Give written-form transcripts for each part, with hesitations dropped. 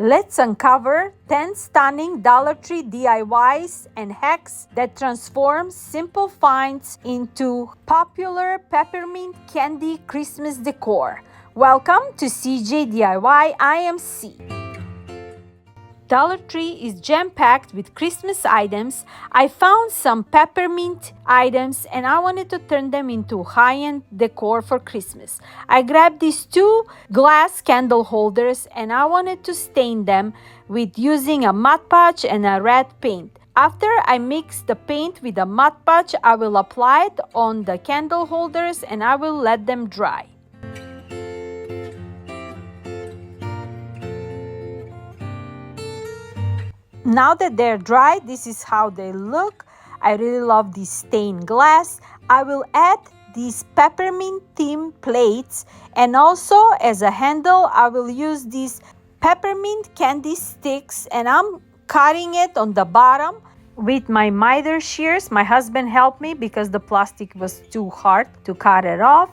Let's uncover 10 stunning Dollar Tree DIYs and hacks that transform simple finds into popular peppermint candy Christmas decor. Welcome to CJ DIY. I am C. Dollar Tree is jam-packed with Christmas items. I found some peppermint items and I wanted to turn them into high-end decor for Christmas. I grabbed these two glass candle holders and I wanted to stain them with using a Mod Podge and a red paint. After I mix the paint with the Mod Podge, I will apply it on the candle holders and I will let them dry. Now that they're dry, this is how they look. I really love this stained glass. I will add these peppermint theme plates, and also as a handle I will use these peppermint candy sticks, and I'm cutting it on the bottom with my miter shears. My husband helped me because the plastic was too hard to cut it off,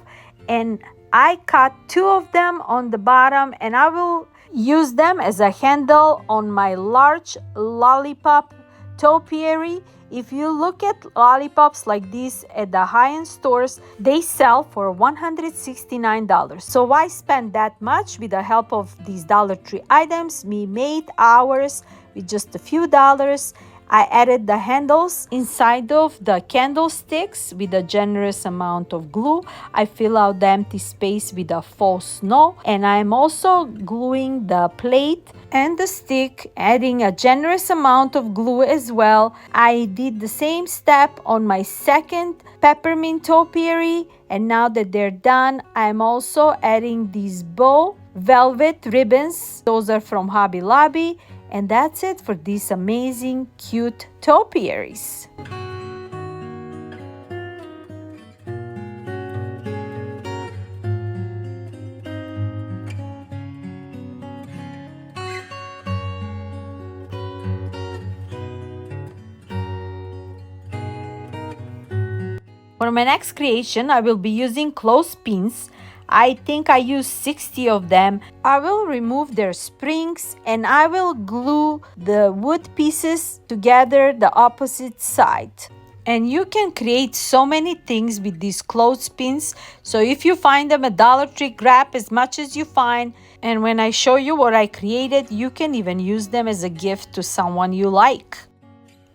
and I cut two of them on the bottom, and I will use them as a handle on my large Lollipop topiary. If you look at lollipops like this at the high-end stores, they sell for $169. So why spend that much? With the help of these Dollar Tree items, we made ours with just a few dollars. I added the handles inside of the candlesticks with a generous amount of glue. I fill out the empty space with a faux snow, and I'm also gluing the plate and the stick, adding a generous amount of glue as well. I did the same step on my second peppermint topiary, and now that they're done, I'm also adding these bow velvet ribbons. Those are from Hobby Lobby. And that's it for these amazing, cute topiaries. For my next creation, I will be using clothespins. I think I used 60 of them. I will remove their springs and I will glue the wood pieces together the opposite side. And you can create so many things with these clothespins. So if you find them at Dollar Tree, grab as much as you find. And when I show you what I created, you can even use them as a gift to someone you like.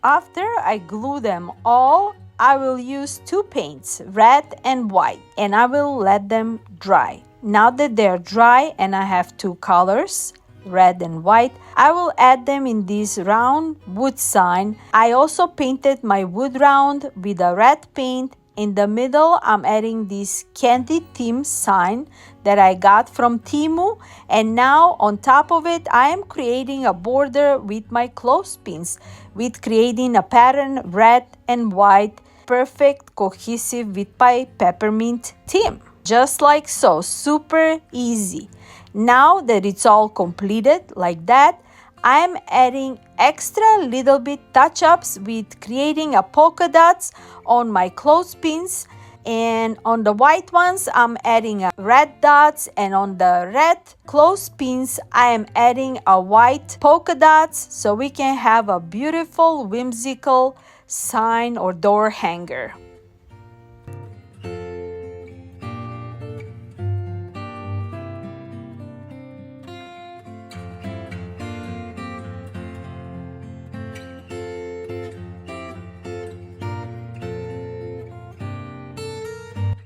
After I glue them all, I will use two paints, red and white, and I will let them dry. Now that they're dry and I have two colors, red and white, I will add them in this round wood sign. I also painted my wood round with a red paint. In the middle, I'm adding this candy theme sign that I got from Temu, and now on top of it, I am creating a border with my clothespins, with creating a pattern red and white, perfect cohesive with my peppermint theme. Just like so, super easy. Now that it's all completed like that, I'm adding extra little bit touch-ups with creating a polka dots on my clothespins, and on the white ones I'm adding a red dots, and on the red clothespins I am adding a white polka dots so we can have a beautiful whimsical sign or door hanger.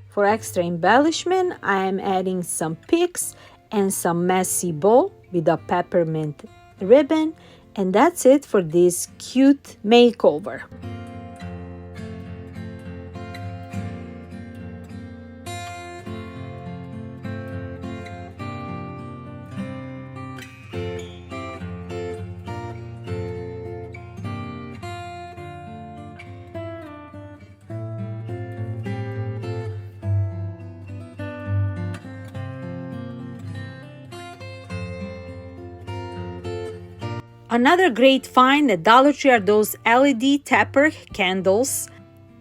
For extra embellishment, I am adding some picks and some messy bow with a peppermint ribbon, and that's it for this cute makeover. Another great find at Dollar Tree are those LED tapper candles.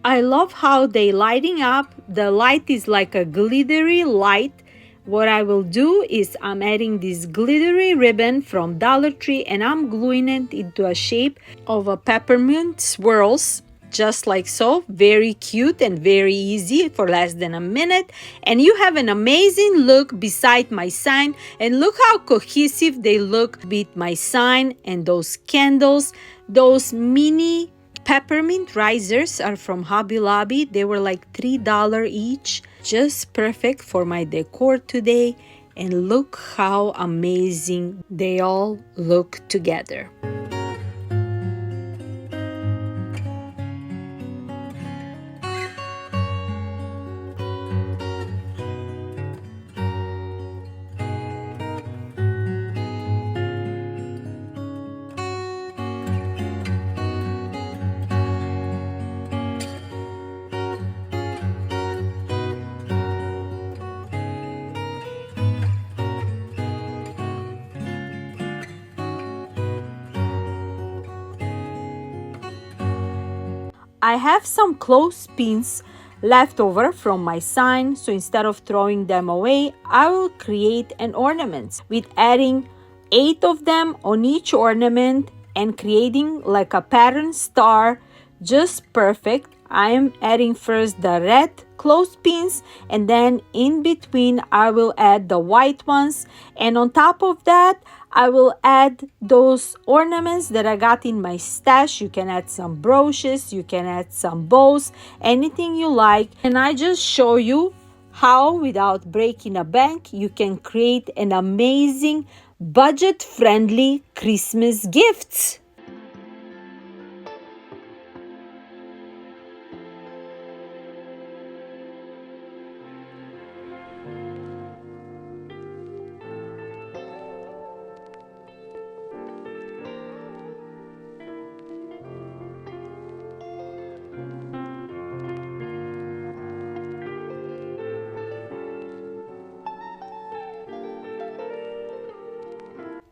I love how they lighting up. The light is like a glittery light what I will do is I'm adding this glittery ribbon from Dollar Tree and I'm gluing it into a shape of a peppermint swirls, just like so. Very cute and very easy for less than a minute. And you have an amazing look beside my sign. And look how cohesive they look with my sign and those candles. Those mini peppermint risers are from Hobby Lobby. They were like $3 each. Just perfect for my decor today. And look how amazing they all look together. I have some clothespins left over from my sign, so instead of throwing them away, I will create an ornament with adding 8 of them on each ornament and creating like a pattern star. Just perfect. I am adding first the red clothespins and then in between I will add the white ones, and on top of that I will add those ornaments that I got in my stash. You can add some brooches, you can add some bows, anything you like. And I just show you how without breaking a bank you can create an amazing budget-friendly Christmas gift.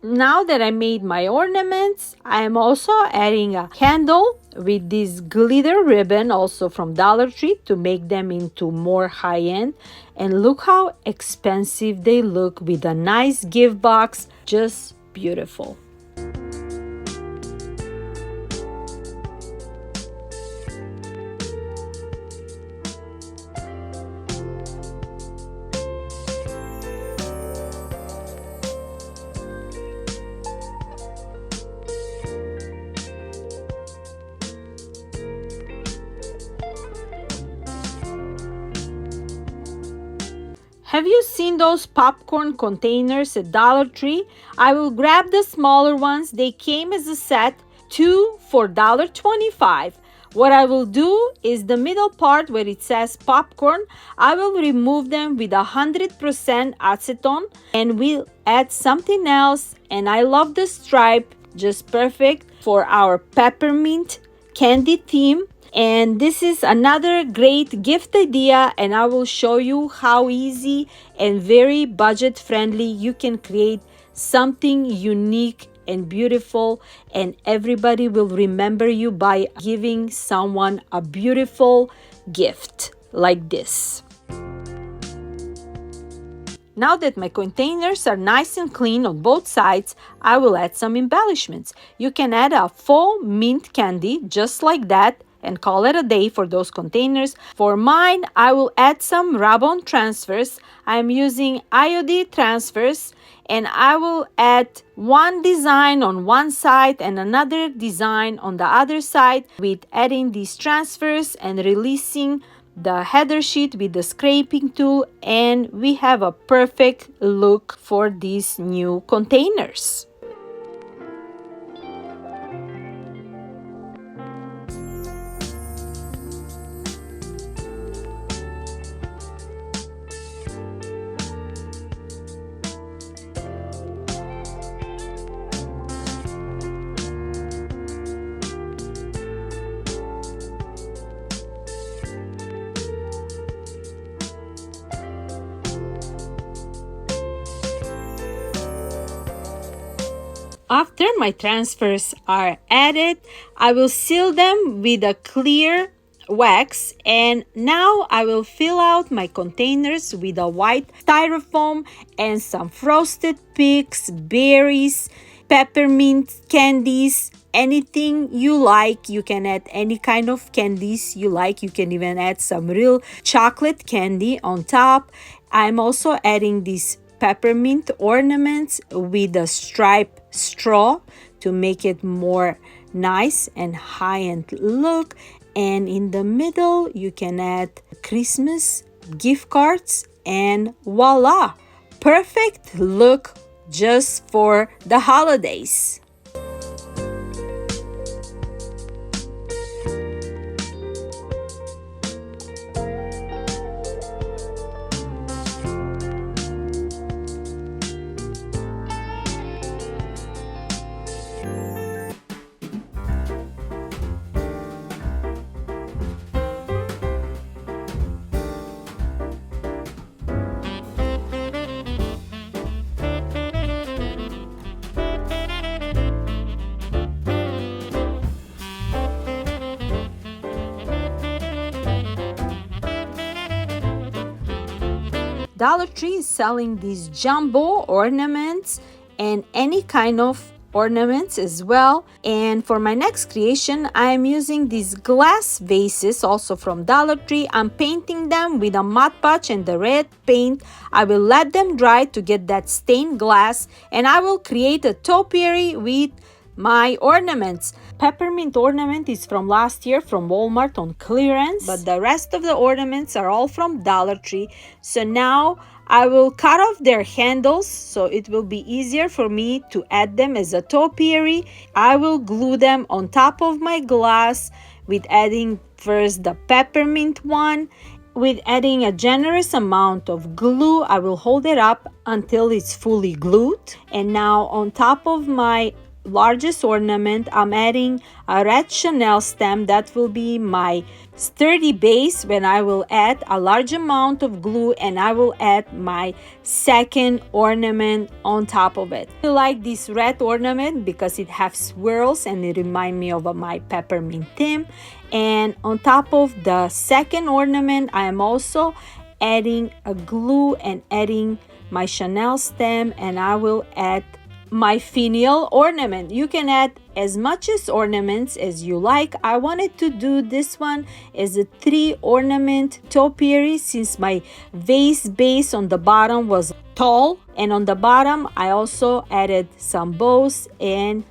Now that I made my ornaments, I am also adding a candle with this glitter ribbon also from Dollar Tree to make them into more high-end. And look how expensive they look with a nice gift box. Just beautiful. Have you seen those popcorn containers at Dollar Tree? I will grab the smaller ones. They came as a set, 2 for $1.25. What I will do is the middle part where it says popcorn, I will remove them with 100% acetone and we'll add something else. And I love the stripe, just perfect for our peppermint candy theme. And this is another great gift idea, and I will show you how easy and very budget friendly you can create something unique and beautiful, and everybody will remember you by giving someone a beautiful gift like this. Now that my containers are nice and clean on both sides, I will add some embellishments. You can add a faux mint candy just like that and call it a day for those containers. For mine, I will add some rub-on transfers. I'm using iodine transfers, and I will add one design on one side and another design on the other side with adding these transfers and releasing the header sheet with the scraping tool, and we have a perfect look for these new containers. After my transfers are added, I will seal them with a clear wax, and now I will fill out my containers with a white styrofoam and some frosted peaks, berries, peppermint candies, anything you like. You can add any kind of candies you like. You can even add some real chocolate candy on top. I'm also adding these peppermint ornaments with a striped straw to make it more nice and high-end look. And in the middle you can add Christmas gift cards, and voila, perfect look just for the holidays. Dollar Tree is selling these jumbo ornaments and any kind of ornaments as well. And for my next creation, I'm using these glass vases also from Dollar Tree. I'm painting them with a Mod Podge and the red paint. I will let them dry to get that stained glass, and I will create a topiary with my ornaments. Peppermint ornament is from last year from Walmart on clearance, but the rest of the ornaments are all from Dollar Tree. So now I will cut off their handles so it will be easier for me to add them as a topiary. I will glue them on top of my glass with adding first the peppermint one. With adding a generous amount of glue, I will hold it up until it's fully glued. And now on top of my largest ornament, I'm adding a red Chanel stem that will be my sturdy base when I will add a large amount of glue, and I will add my second ornament on top of it. I like this red ornament because it has swirls and it reminds me of my peppermint theme. And on top of the second ornament, I am also adding a glue and adding my Chanel stem, and I will add my finial ornament. You can add as much as ornaments as you like. I wanted to do this one as a 3 ornament topiary since my vase base on the bottom was tall, and on the bottom I also added some bows, and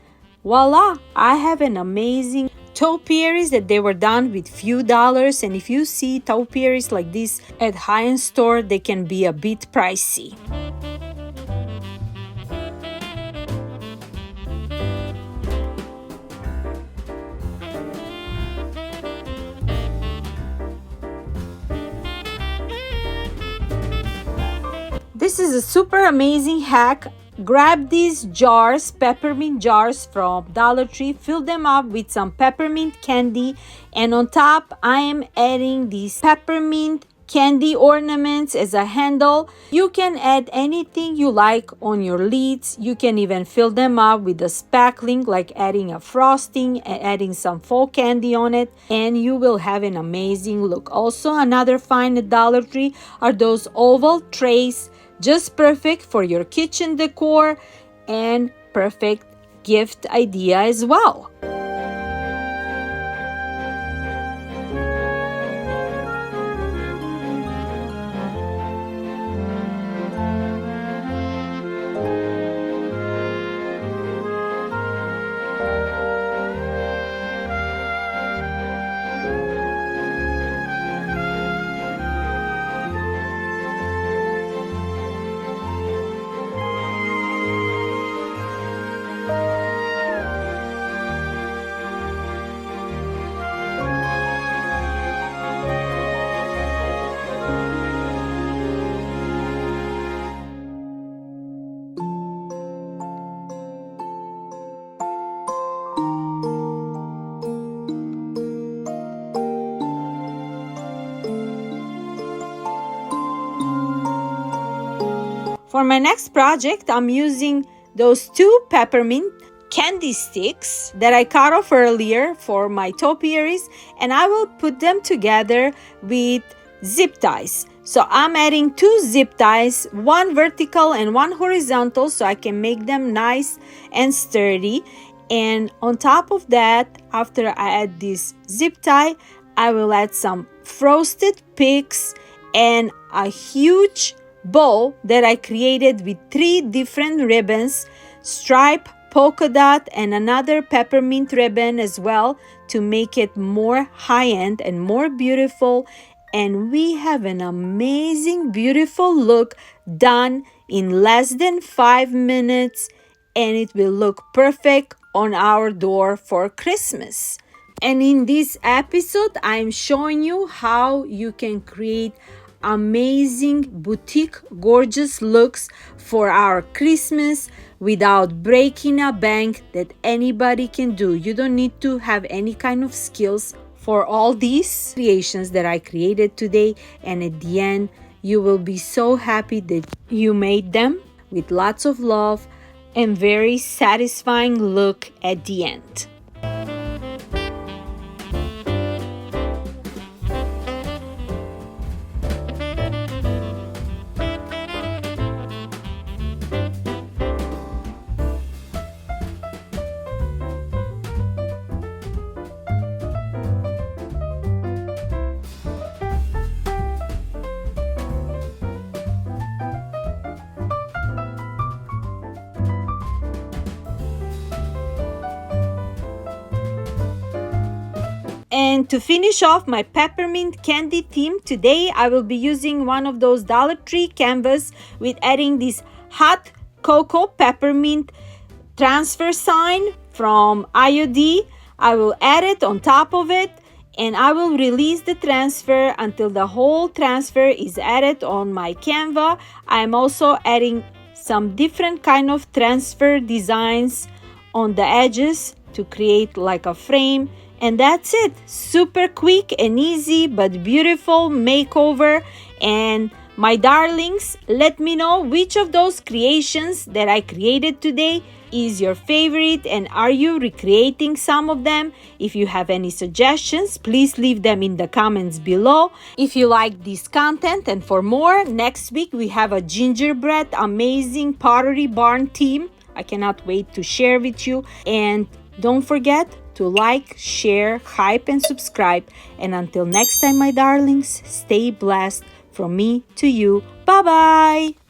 voila, I have an amazing topiaries that they were done with few dollars. And if you see topiaries like this at high-end store, they can be a bit pricey. This is a super amazing hack. Grab these jars, peppermint jars from Dollar Tree, fill them up with some peppermint candy, and on top I am adding these peppermint candy ornaments as a handle. You can add anything you like on your lids. You can even fill them up with a spackling, like adding a frosting and adding some faux candy on it, and you will have an amazing look. Also, another find at Dollar Tree are those oval trays, just perfect for your kitchen decor and perfect gift idea as well. For my next project, I'm using those 2 peppermint candy sticks that I cut off earlier for my topiaries, and I will put them together with zip ties. So I'm adding 2 zip ties, one vertical and one horizontal, so I can make them nice and sturdy. And on top of that, after I add this zip tie, I will add some frosted picks and a huge bow that I created with 3 different ribbons, stripe, polka dot, and another peppermint ribbon as well, to make it more high-end and more beautiful. And we have an amazing, beautiful look done in less than 5 minutes, and it will look perfect on our door for Christmas. And in this episode, I'm showing you how you can create amazing boutique gorgeous looks for our Christmas without breaking a bank that anybody can do. You don't need to have any kind of skills for all these creations that I created today, and at the end you will be so happy that you made them with lots of love and very satisfying look at the end. And to finish off my peppermint candy theme today, I will be using one of those Dollar Tree canvas with adding this hot cocoa peppermint transfer sign from IOD. I will add it on top of it, and I will release the transfer until the whole transfer is added on my canvas. I'm also adding some different kind of transfer designs on the edges to create like a frame. And that's it. Super quick and easy but beautiful makeover. And my darlings, let me know which of those creations that I created today is your favorite, and are you recreating some of them? If you have any suggestions, please leave them in the comments below. If you like this content and for more, next week we have a gingerbread amazing pottery barn theme. I cannot wait to share with you. And don't forget to like, share, hype, and subscribe. And until next time, my darlings, stay blessed from me to you. Bye-bye.